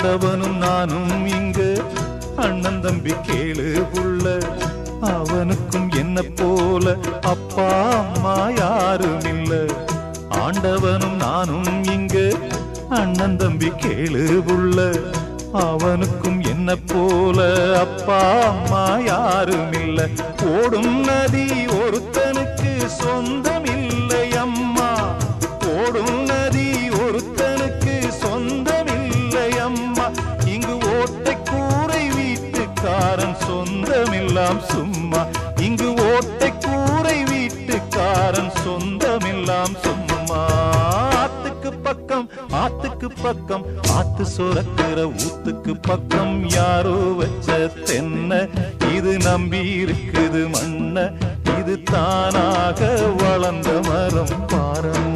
ஆண்டவனும் நானும் இங்கு அண்ணன் தம்பி கேளு புள்ள, அவனுக்கும் என்ன போல அப்பா அம்மா யாரும் இல்ல. ஆண்டவனும் நானும் இங்கு அண்ணன் தம்பி கேளு புள்ள, அவனுக்கும் என்ன போல அப்பா அம்மா யாரும் இல்ல. ஓடும் நதி ஒருத்தனுக்கு சொந்தம் இல்லை அம்மா, ஓடும் நதி ஒருத்தனுக்கு சொந்தம் இல்லை அம்மா. இங்கு ஓட்டை கூரை வீட்டுக்காரன் சொந்தமெல்லாம் சும்மா, இங்கு ஓட்டை கூரை வீட்டுக்காரன் சொந்தமெல்லாம் சும்மா. ஆத்துக்கு பக்கம் ஆத்துக்கு பக்கம் ஆத்து சுரக்கிற ஊத்துக்கு பக்கம் யாரோ வச்ச தென்ன, இது நம்பி இருக்குது மண்ண, இது தானாக வளர்ந்த மரம் பாரம்.